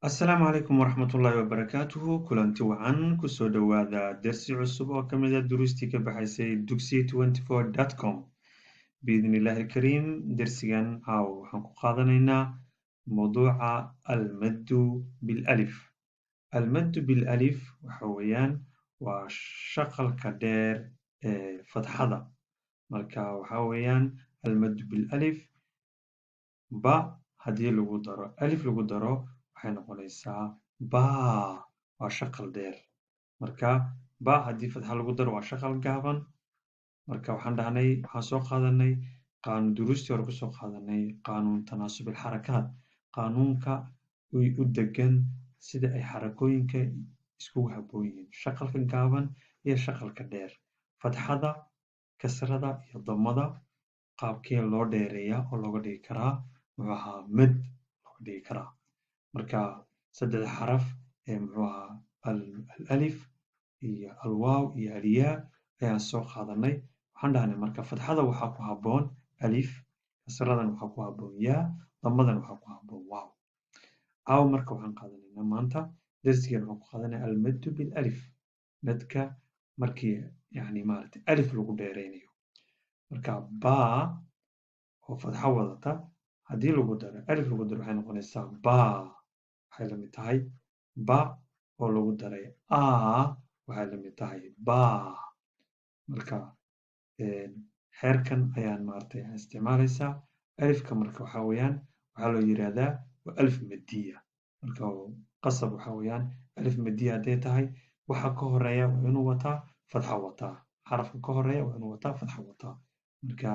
السلام عليكم ورحمة الله وبركاته كلانتي وعن كسو دواذا درسي عصب وكمدا دروستي كبحيسي duxi24.com بإذن الله الكريم درسيا أو حنكو قادنينا موضوع المد بالألف المد بالألف وحويان وشقل كدير فتحة مركا وحويان المد بالألف با هدي لغو دارو ألف لغو دارو waxay noqonaysaa baa waa shaqal dheer marka ba haddii fatxa lagu daro waa shaqal gaaban marka waxaan soo qaadanay duruustii hore kusoo qaadanay qaanuun tanaasub alxarakaat qaanuunka u degan sida ay xarakooyinka iskugu habboon yihiin shaqalka gaaban iyo shaqalka dheer fatxada kasrada iyo damada qaabkee loo dheereeyaa oo looga dhigi karaa muxuu ahaa mad looga dhigi karaa marka saddex xaraf ee muxuu ahaa alif iyo alwaaw iyo alyaa ayaan soo qaadanay waxaan dhahnay marka fatxada waxaa ku habboon alif kasradan waxaa ku habboon yaa damadan waxaa ku habboon waaw caawa marka waxaan qaadanaynaa maanta darsigan waxaan ku qaadanaya almaddu bilalif madka markii yani maaragtay alif lagu dheeraynayo marka baa oo fatxo wadata haddii lagu daro alif lagu daro waxay noqonaysaa baa waxay la mid tahay ba oo lagu daray a waxay la mid tahay baa marka xeerkan ayaan maaragtay isticmaalaysaa alifka marka waxaa weeyaan waxaa loo yiraahdaa waa alif madiya marka qasab waxaa weeyaan alif madiya hadday tahay waxa ka horeeya waa inuu wataa fatxa wataa xarafka ka horeeya waa inuu wataa fatxa wataa marka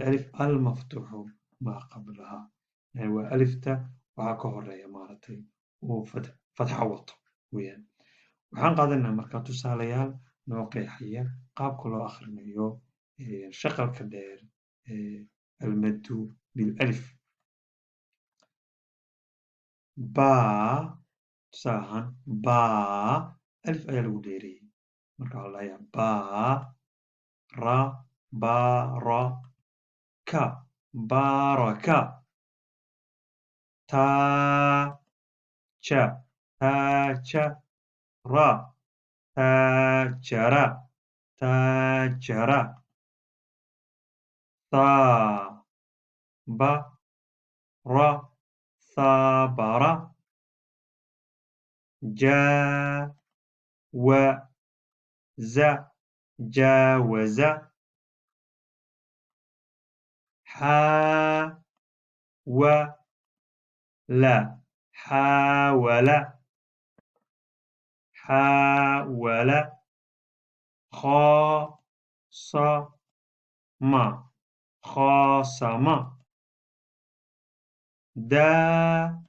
alif almaftuuxu maa qablaha yani waa alifta waxaa ka horeeya maaragtay uu fatxa wato weeyaan waxaan qaadanaa marka tusaalayaal noo qeexaya qaabka loo akhrinayo shaqalka dheer almaddu bilalif baa tusaale ahaan baa alif ayaa lagu dheereeyey marka waxaa la dhahayaa baa ra baraka baraka تاجر تاجر تاجر صابر صبر جاوز جاوز لا حاول حاول خاصم خاصم داوم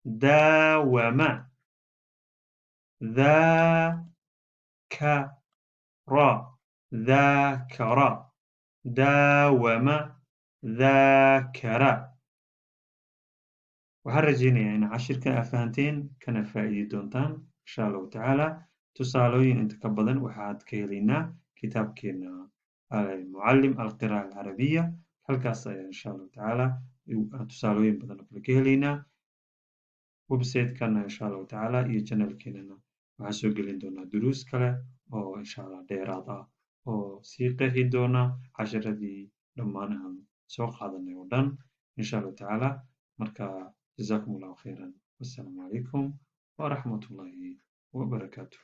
داوم ذاكر ذاكر داوم ذاكر waxaan rajaynayaa in cashirkan aad fahanteen kana faa'iidi doontaan insha allahu tacaala tusaalooyin inta ka badan waxaad ka helaynaa kitaabkeena mucallim alqira'a alcarabiya halkaas ayaa insha allahu tacaala tusaalooyin badan oo kale ka helaynaa website-kana insha allahu tacaala iyo channelkeenana waxaan soo gelin doonaa duruus kale oo insha allah dheeraad ah oo sii qeexi doona casharadii dhammaan aan soo qaadanay oo dhan insha allahu tacaala marka جزاكم الله خيرا والسلام عليكم ورحمة الله وبركاته